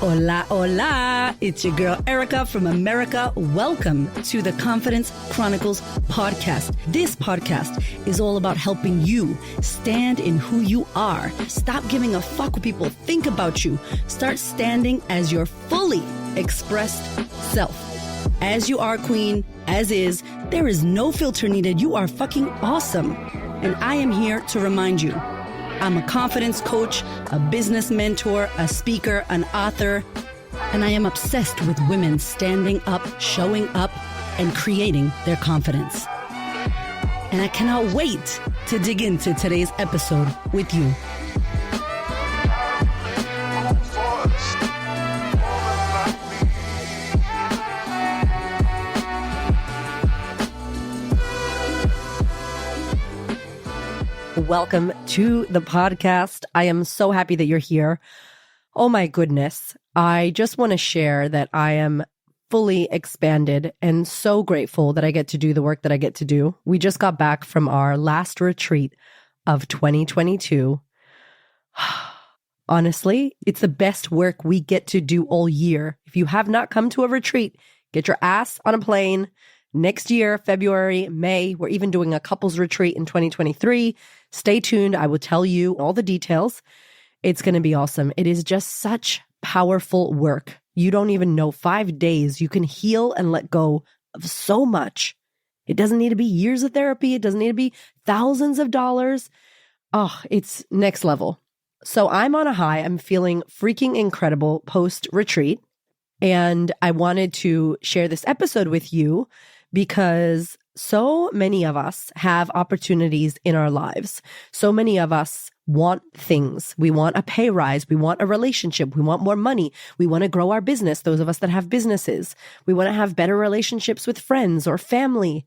Hola, hola. It's your girl, Erica from America. Welcome to the Confidence Chronicles podcast. This podcast is all about helping you stand in who you are. Stop giving a fuck what people think about you. Start standing as your fully expressed self. As you are, queen, as is, there is no filter needed. You are fucking awesome. And I am here to remind you, I'm a confidence coach, a business mentor, a speaker, an author, and I am obsessed with women standing up, showing up, and creating their confidence. And I cannot wait to dig into today's episode with you. Welcome to the podcast. I am so happy that you're here. Oh my goodness. I just want to share that I am fully expanded and so grateful that I get to do the work that I get to do. We just got back from our last retreat of 2022. Honestly, it's the best work we get to do all year. If you have not come to a retreat, get your ass on a plane. Next year, February, May, we're even doing a couples retreat in 2023. Stay tuned. I will tell you all the details. It's going to be awesome. It is just such powerful work. You don't even know. 5 days, you can heal and let go of so much. It doesn't need to be years of therapy. It doesn't need to be thousands of dollars. Oh, it's next level. So I'm on a high. I'm feeling freaking incredible post-retreat. And I wanted to share this episode with you because so many of us have opportunities in our lives. So many of us want things. We want a pay rise. We want a relationship. We want more money. We want to grow our business. Those of us that have businesses. We want to have better relationships with friends or family.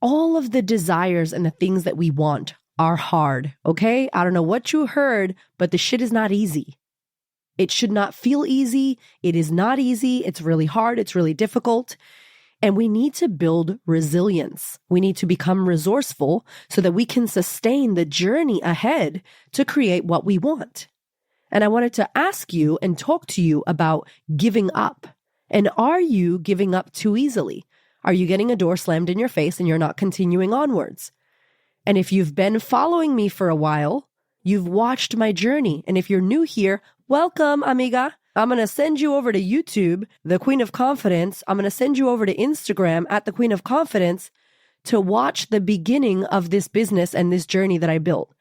All of the desires and the things that we want are hard, okay? I don't know what you heard, but the shit is not easy. It should not feel easy. It is not easy. It's really hard. It's really difficult. And we need to build resilience. We need to become resourceful so that we can sustain the journey ahead to create what we want. And I wanted to ask you and talk to you about giving up. And are you giving up too easily? Are you getting a door slammed in your face and you're not continuing onwards? And if you've been following me for a while, you've watched my journey. And if you're new here, welcome, amiga. I'm going to send you over to YouTube, The Queen of Confidence. I'm going to send you over to Instagram at The Queen of Confidence to watch the beginning of this business and this journey that I built.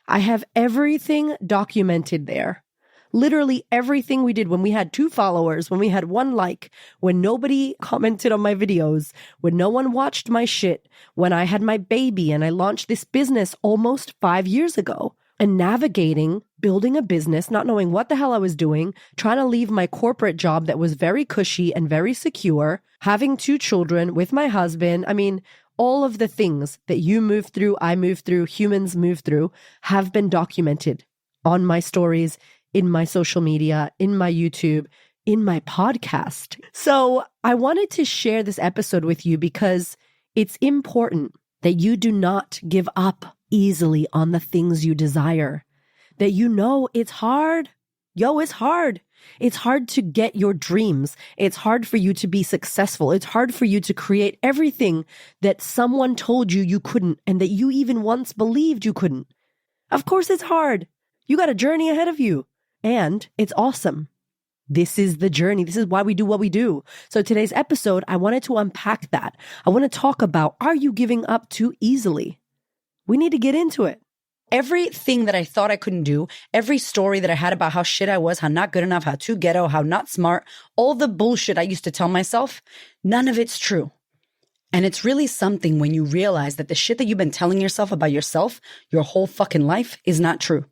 I have everything documented there. Literally everything we did when we had 2 followers, when we had 1 like, when nobody commented on my videos, when no one watched my shit, when I had my baby and I launched this business almost 5 years ago. And navigating, building a business, not knowing what the hell I was doing, trying to leave my corporate job that was very cushy and very secure, having 2 children with my husband. I mean, all of the things that you move through, I move through, humans move through, have been documented on my stories, in my social media, in my YouTube, in my podcast. So I wanted to share this episode with you because it's important that you do not give up easily on the things you desire, that you know it's hard. It's hard. It's hard to get your dreams. It's hard for you to be successful. It's hard for you to create everything that someone told you you couldn't and that you even once believed you couldn't. Of course it's hard. You got a journey ahead of you and it's awesome. This is the journey. This is why we do what we do. So today's episode, I wanted to unpack that. I want to talk about, are you giving up too easily? We need to get into it. Everything that I thought I couldn't do, every story that I had about how shit I was, how not good enough, how too ghetto, how not smart, all the bullshit I used to tell myself, none of it's true. And it's really something when you realize that the shit that you've been telling yourself about yourself your whole fucking life is not true.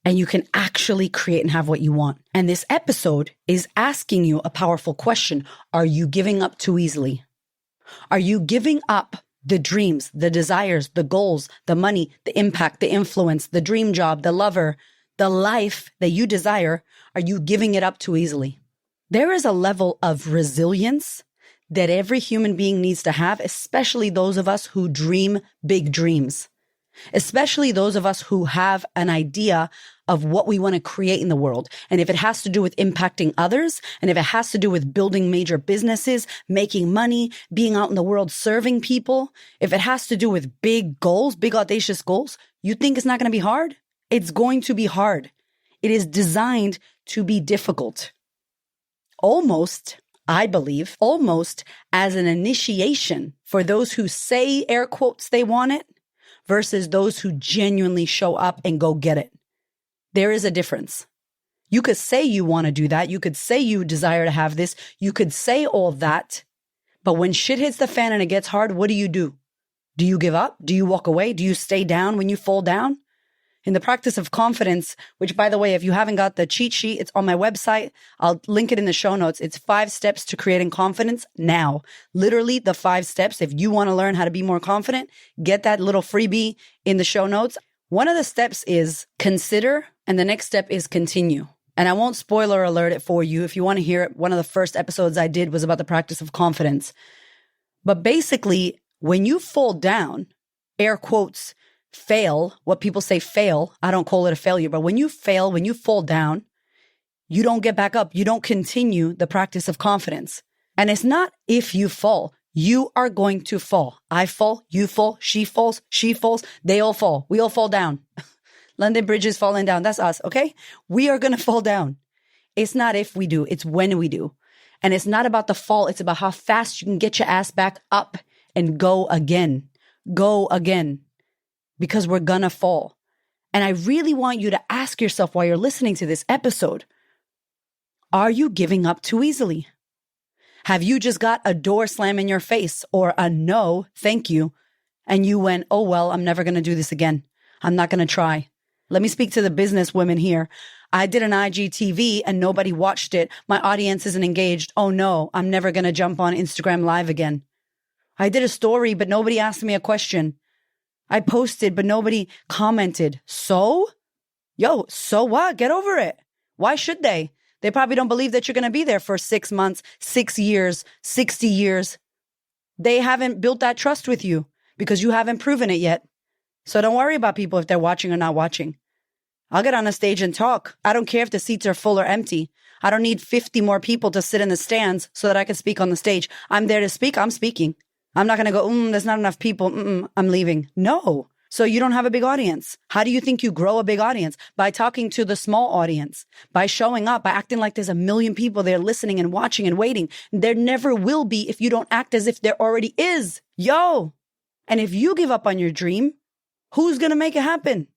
And you can actually create and have what you want. And this episode is asking you a powerful question. Are you giving up too easily? Are you giving up the dreams, the desires, the goals, the money, the impact, the influence, the dream job, the lover, the life that you desire? Are you giving it up too easily? There is a level of resilience that every human being needs to have, especially those of us who dream big dreams. especially those of us who have an idea of what we want to create in the world. And if it has to do with impacting others, and if it has to do with building major businesses, making money, being out in the world, serving people, if it has to do with big goals, big audacious goals, you think it's not going to be hard? It's going to be hard. It is designed to be difficult. Almost, I believe, almost as an initiation for those who say, air quotes, they want it versus those who genuinely show up and go get it. There is a difference. You could say you want to do that. You could say you desire to have this. You could say all that. But when shit hits the fan and it gets hard, what do? Do you give up? Do you walk away? Do you stay down when you fall down? In the practice of confidence, which, by the way, if you haven't got the cheat sheet, it's on my website. I'll link it in the show notes. It's 5 steps to creating confidence now. Literally the 5 steps. If you want to learn how to be more confident, get that little freebie in the show notes. One of the steps is consider, and the next step is continue. And I won't spoiler alert it for you. If you want to hear it, one of the first episodes I did was about the practice of confidence. But basically, when you fall down, air quotes, fail, what people say fail, I don't call it a failure, but when you fail, when you fall down, you don't get back up. You don't continue the practice of confidence. And it's not if you fall. You are going to fall. I fall, you fall, she falls, they all fall. We all fall down. London Bridge is falling down. That's us, okay? We are going to fall down. It's not if we do, it's when we do. And it's not about the fall. It's about how fast you can get your ass back up and go again. Go again. Because we're gonna fall. And I really want you to ask yourself while you're listening to this episode, are you giving up too easily? Have you just got a door slam in your face or a no, thank you, and you went, oh, well, I'm never gonna do this again. I'm not gonna try. Let me speak to the business women here. I did an IGTV and nobody watched it. My audience isn't engaged. Oh no, I'm never gonna jump on Instagram Live again. I did a story, but nobody asked me a question. I posted, but nobody commented. So what? Get over it. Why should they? They probably don't believe that you're going to be there for 6 months, 6 years, 60 years. They haven't built that trust with you because you haven't proven it yet. So don't worry about people if they're watching or not watching. I'll get on a stage and talk. I don't care if the seats are full or empty. I don't need 50 more people to sit in the stands so that I can speak on the stage. I'm there to speak. I'm speaking. I'm not going to go, there's not enough people. I'm leaving. No. So you don't have a big audience. How do you think you grow a big audience? By talking to the small audience, by showing up, by acting like there's a million people there listening and watching and waiting. There never will be if you don't act as if there already is. And if you give up on your dream, who's going to make it happen?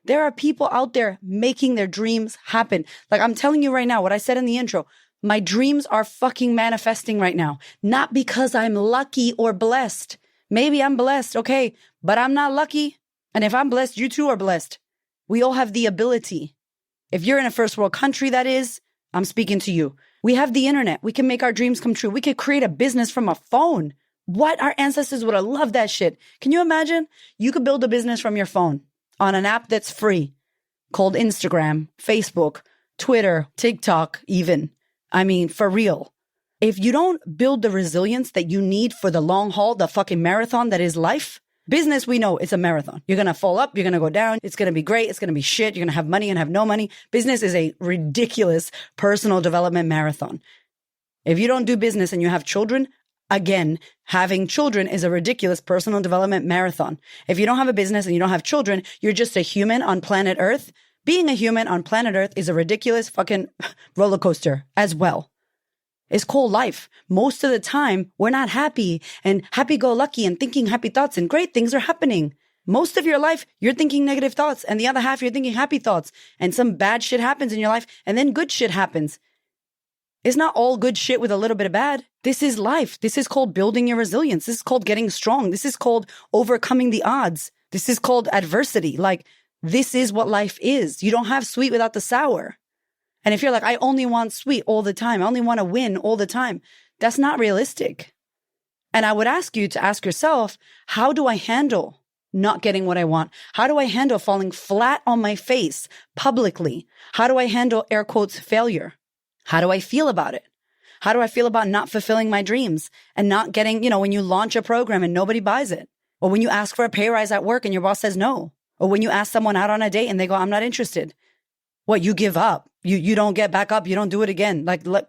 There are people out there making their dreams happen. Like I'm telling you right now, what I said in the intro, my dreams are fucking manifesting right now. Not because I'm lucky or blessed. Maybe I'm blessed, okay, but I'm not lucky. And if I'm blessed, you too are blessed. We all have the ability. If you're in a first world country, that is, I'm speaking to you. We have the internet. We can make our dreams come true. We could create a business from a phone. What? Our ancestors would have loved that shit. Can you imagine? You could build a business from your phone on an app that's free called Instagram, Facebook, Twitter, TikTok even. I mean, for real. If you don't build the resilience that you need for the long haul, the fucking marathon that is life, business, we know it's a marathon. You're going to fall up. You're going to go down. It's going to be great. It's going to be shit. You're going to have money and have no money. Business is a ridiculous personal development marathon. If you don't do business and you have children, again, having children is a ridiculous personal development marathon. If you don't have a business and you don't have children, you're just a human on planet Earth. Being a human on planet Earth is a ridiculous fucking roller coaster as well. It's called life. Most of the time, we're not happy and happy-go-lucky and thinking happy thoughts and great things are happening. Most of your life, you're thinking negative thoughts and the other half, you're thinking happy thoughts and some bad shit happens in your life and then good shit happens. It's not all good shit with a little bit of bad. This is life. This is called building your resilience. This is called getting strong. This is called overcoming the odds. This is called adversity. Like, this is what life is. You don't have sweet without the sour. And if you're like, I only want sweet all the time, I only want to win all the time, that's not realistic. And I would ask you to ask yourself, how do I handle not getting what I want? How do I handle falling flat on my face publicly? How do I handle air quotes failure? How do I feel about it? How do I feel about not fulfilling my dreams and not getting, when you launch a program and nobody buys it? Or when you ask for a pay rise at work and your boss says no. Or when you ask someone out on a date and they go, I'm not interested. What, you give up? You don't get back up. You don't do it again.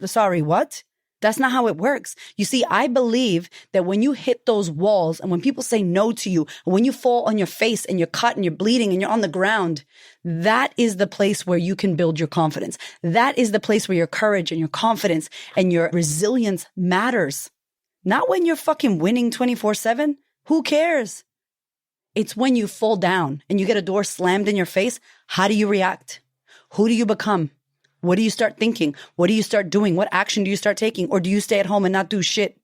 Sorry, what? That's not how it works. You see, I believe that when you hit those walls and when people say no to you, and when you fall on your face and you're cut and you're bleeding and you're on the ground, that is the place where you can build your confidence. That is the place where your courage and your confidence and your resilience matters. Not when you're fucking winning 24/7. Who cares? It's when you fall down and you get a door slammed in your face. How do you react? Who do you become? What do you start thinking? What do you start doing? What action do you start taking? Or do you stay at home and not do shit?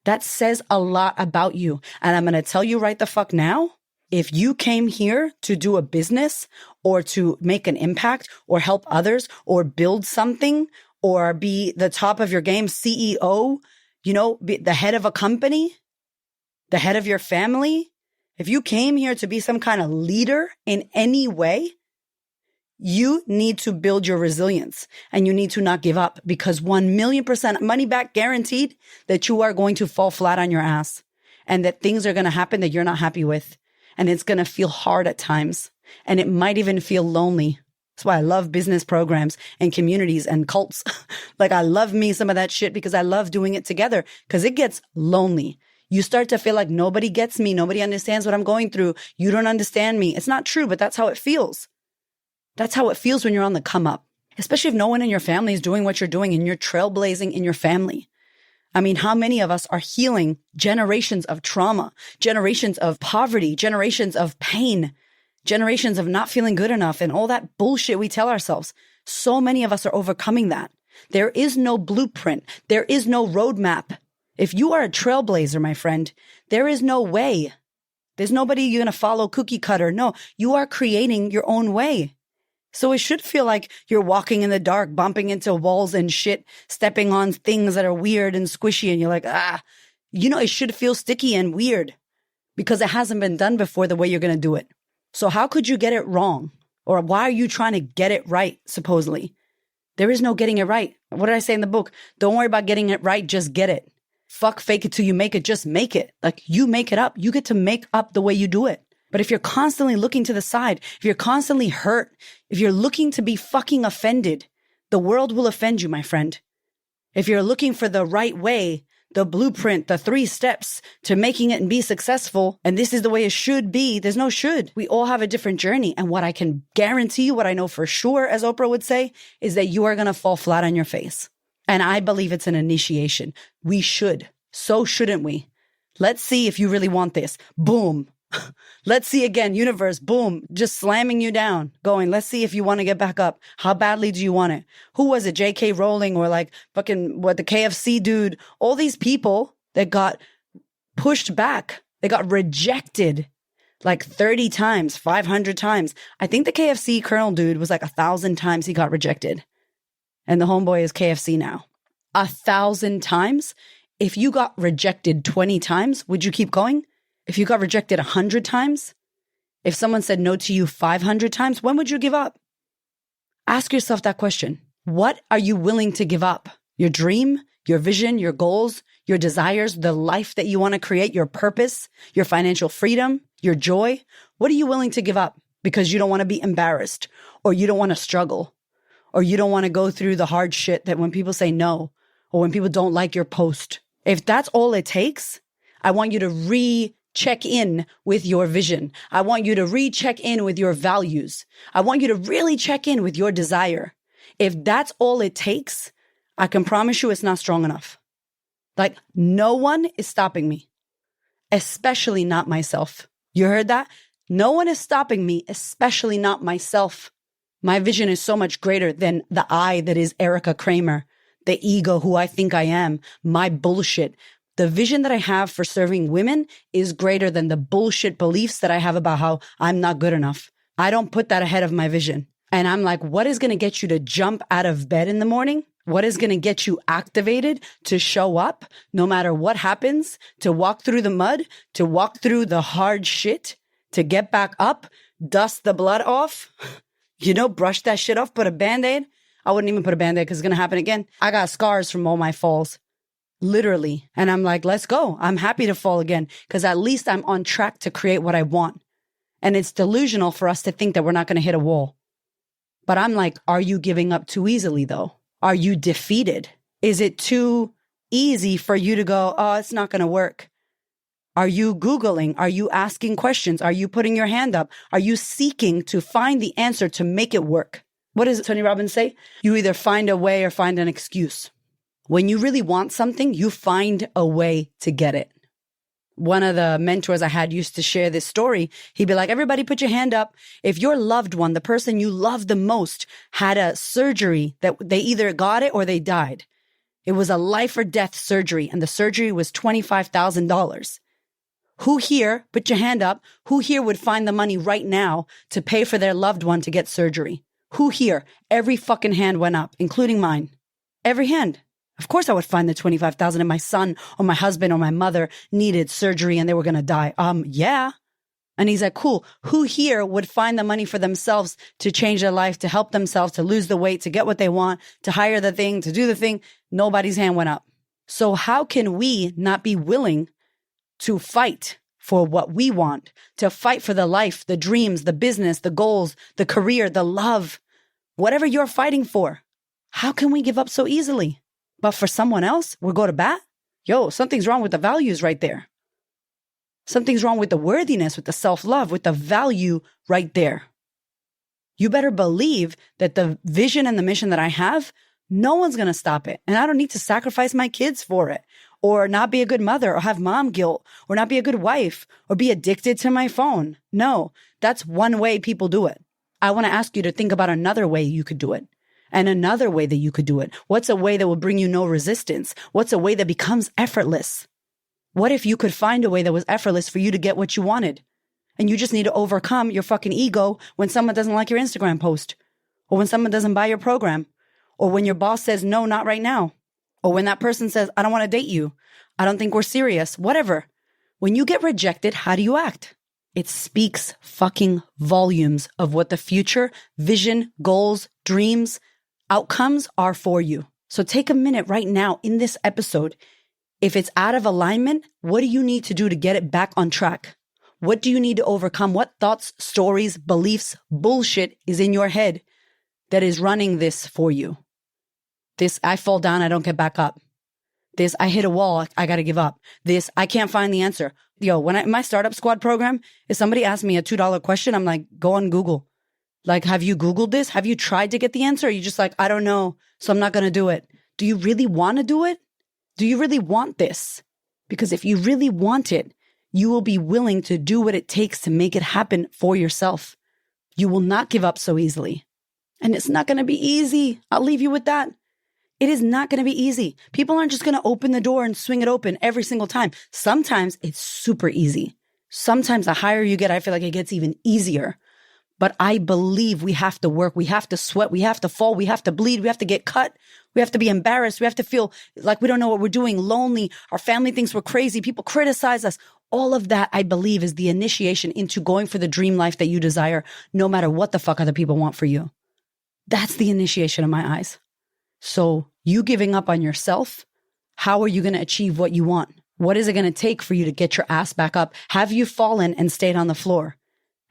That says a lot about you. And I'm going to tell you right the fuck now, if you came here to do a business or to make an impact or help others or build something or be the top of your game, CEO, be the head of a company, the head of your family, if you came here to be some kind of leader in any way, you need to build your resilience and you need to not give up, because 1,000,000% money back guaranteed that you are going to fall flat on your ass and that things are going to happen that you're not happy with. And it's going to feel hard at times. And it might even feel lonely. That's why I love business programs and communities and cults. I love me some of that shit because I love doing it together, because it gets lonely. You start to feel like nobody gets me. Nobody understands what I'm going through. You don't understand me. It's not true, but that's how it feels. That's how it feels when you're on the come up, especially if no one in your family is doing what you're doing and you're trailblazing in your family. I mean, how many of us are healing generations of trauma, generations of poverty, generations of pain, generations of not feeling good enough and all that bullshit we tell ourselves? So many of us are overcoming that. There is no blueprint. There is no roadmap. If you are a trailblazer, my friend, there is no way. There's nobody you're going to follow cookie cutter. No, you are creating your own way. So it should feel like you're walking in the dark, bumping into walls and shit, stepping on things that are weird and squishy. And you're like, it should feel sticky and weird because it hasn't been done before the way you're going to do it. So how could you get it wrong? Or why are you trying to get it right, supposedly? There is no getting it right. What did I say in the book? Don't worry about getting it right. Just get it. Fuck fake it till you make it. Just make it. You make it up. You get to make up the way you do it. But if you're constantly looking to the side, if you're constantly hurt, if you're looking to be fucking offended, the world will offend you, my friend. If you're looking for the right way, the blueprint, the 3 steps to making it and be successful, and this is the way it should be, there's no should. We all have a different journey. And what I can guarantee you, what I know for sure, as Oprah would say, is that you are going to fall flat on your face. And I believe it's an initiation. We should. So shouldn't we? Let's see if you really want this. Boom. Let's see again, universe, boom, just slamming you down, going, let's see if you want to get back up. How badly do you want it? Who was it? J.K. Rowling or the KFC dude? All these people that got pushed back, they got rejected 30 times, 500 times. I think the KFC Colonel dude was 1,000 times he got rejected. And the homeboy is KFC now. 1,000 times? If you got rejected 20 times, would you keep going? If you got rejected 100 times, if someone said no to you 500 times, when would you give up? Ask yourself that question. What are you willing to give up? Your dream, your vision, your goals, your desires, the life that you want to create, your purpose, your financial freedom, your joy. What are you willing to give up because you don't want to be embarrassed, or you don't want to struggle, or you don't want to go through the hard shit that when people say no, or when people don't like your post? If that's all it takes, I want you to check in with your vision. I want you to recheck in with your values. I want you to really check in with your desire. If that's all it takes, I can promise you it's not strong enough. No one is stopping me, especially not myself. You heard that? No one is stopping me, especially not myself. My vision is so much greater than the I that is Erica Kramer, the ego who I think I am, my bullshit. The vision that I have for serving women is greater than the bullshit beliefs that I have about how I'm not good enough. I don't put that ahead of my vision. And I'm like, what is going to get you to jump out of bed in the morning? What is going to get you activated to show up no matter what happens, to walk through the mud, to walk through the hard shit, to get back up, dust the blood off, brush that shit off, put a Band-Aid. I wouldn't even put a Band-Aid because it's going to happen again. I got scars from all my falls. literally. And I'm like, let's go. I'm happy to fall again because at least I'm on track to create what I want. And it's delusional for us to think that we're not going to hit a wall. But I'm like, are you giving up too easily though? Are you defeated? Is it too easy for you to go, oh, it's not going to work? Are you Googling? Are you asking questions? Are you putting your hand up? Are you seeking to find the answer to make it work? What does Tony Robbins say? You either find a way or find an excuse. When you really want something, you find a way to get it. One of the mentors I had used to share this story. He'd be like, everybody put your hand up. If your loved one, the person you love the most, had a surgery that they either got it or they died. It was a life or death surgery, and the surgery was $25,000. Who here, put your hand up, who here would find the money right now to pay for their loved one to get surgery? Who here? Every fucking hand went up, including mine. Every hand. Of course I would find the $25,000 if my son or my husband or my mother needed surgery and they were going to die. Yeah. And he's like, cool. Who here would find the money for themselves to change their life, to help themselves, to lose the weight, to get what they want, to hire the thing, to do the thing? Nobody's hand went up. So how can we not be willing to fight for what we want, to fight for the life, the dreams, the business, the goals, the career, the love, whatever you're fighting for? How can we give up so easily? But for someone else, we'll go to bat? Yo, something's wrong with the values right there. Something's wrong with the worthiness, with the self-love, with the value right there. You better believe that the vision and the mission that I have, no one's going to stop it. And I don't need to sacrifice my kids for it, or not be a good mother, or have mom guilt, or not be a good wife, or be addicted to my phone. No, that's one way people do it. I want to ask you to think about another way you could do it. And another way that you could do it. What's a way that will bring you no resistance? What's a way that becomes effortless? What if you could find a way that was effortless for you to get what you wanted? And you just need to overcome your fucking ego when someone doesn't like your Instagram post, or when someone doesn't buy your program, or when your boss says, no, not right now. Or when that person says, I don't want to date you. I don't think we're serious, whatever. When you get rejected, how do you act? It speaks fucking volumes of what the future, vision, goals, dreams, outcomes are for you. So take a minute right now in this episode. If it's out of alignment, what do you need to do to get it back on track? What do you need to overcome? What thoughts, stories, beliefs, bullshit is in your head that is running this for you? This, I fall down, I don't get back up. This, I hit a wall, I got to give up. This, I can't find the answer. Yo, when my startup squad program, if somebody asks me a $2 question, I'm like, go on Google. Like, have you Googled this? Have you tried to get the answer? Or are you just like, I don't know, so I'm not going to do it? Do you really want to do it? Do you really want this? Because if you really want it, you will be willing to do what it takes to make it happen for yourself. You will not give up so easily. And it's not going to be easy. I'll leave you with that. It is not going to be easy. People aren't just going to open the door and swing it open every single time. Sometimes it's super easy. Sometimes the higher you get, I feel like it gets even easier. But I believe we have to work. We have to sweat. We have to fall. We have to bleed. We have to get cut. We have to be embarrassed. We have to feel like we don't know what we're doing, lonely. Our family thinks we're crazy. People criticize us. All of that, I believe, is the initiation into going for the dream life that you desire, no matter what the fuck other people want for you. That's the initiation in my eyes. So you giving up on yourself, how are you going to achieve what you want? What is it going to take for you to get your ass back up? Have you fallen and stayed on the floor?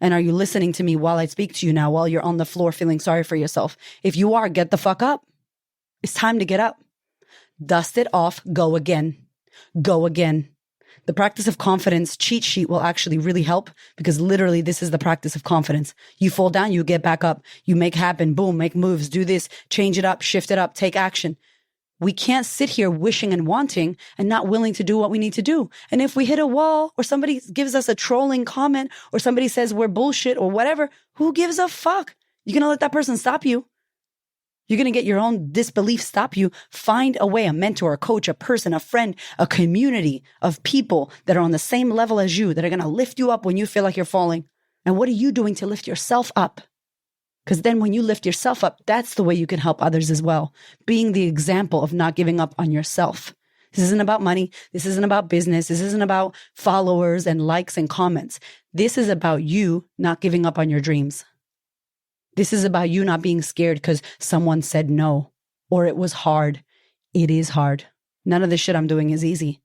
And are you listening to me while I speak to you now, while you're on the floor feeling sorry for yourself? If you are, get the fuck up. It's time to get up. Dust it off. Go again. Go again. The practice of confidence cheat sheet will actually really help, because literally this is the practice of confidence. You fall down, you get back up, you make happen, boom, make moves, do this, change it up, shift it up, take action. We can't sit here wishing and wanting and not willing to do what we need to do. And if we hit a wall, or somebody gives us a trolling comment, or somebody says we're bullshit or whatever, who gives a fuck? You're going to let that person stop you. You're going to get your own disbelief stop you. Find a way, a mentor, a coach, a person, a friend, a community of people that are on the same level as you, that are going to lift you up when you feel like you're falling. And what are you doing to lift yourself up? Because then when you lift yourself up, that's the way you can help others as well. Being the example of not giving up on yourself. This isn't about money. This isn't about business. This isn't about followers and likes and comments. This is about you not giving up on your dreams. This is about you not being scared because someone said no, or it was hard. It is hard. None of the shit I'm doing is easy,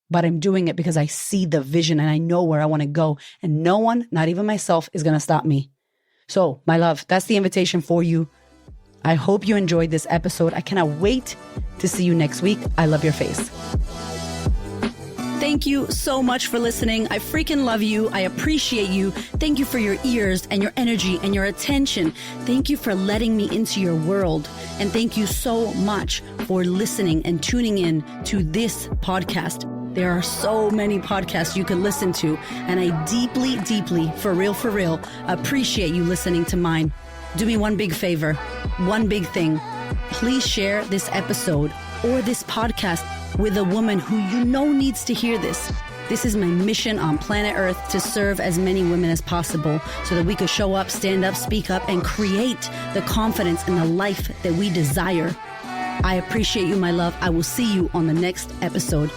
but I'm doing it because I see the vision and I know where I want to go. And no one, not even myself, is going to stop me. So, my love, that's the invitation for you. I hope you enjoyed this episode. I cannot wait to see you next week. I love your face. Thank you so much for listening. I freaking love you. I appreciate you. Thank you for your ears and your energy and your attention. Thank you for letting me into your world. And thank you so much for listening and tuning in to this podcast. There are so many podcasts you can listen to, and I deeply, deeply, for real, appreciate you listening to mine. Do me one big favor, one big thing. Please share this episode or this podcast with a woman who you know needs to hear this. This is my mission on planet Earth, to serve as many women as possible so that we could show up, stand up, speak up, and create the confidence and the life that we desire. I appreciate you, my love. I will see you on the next episode.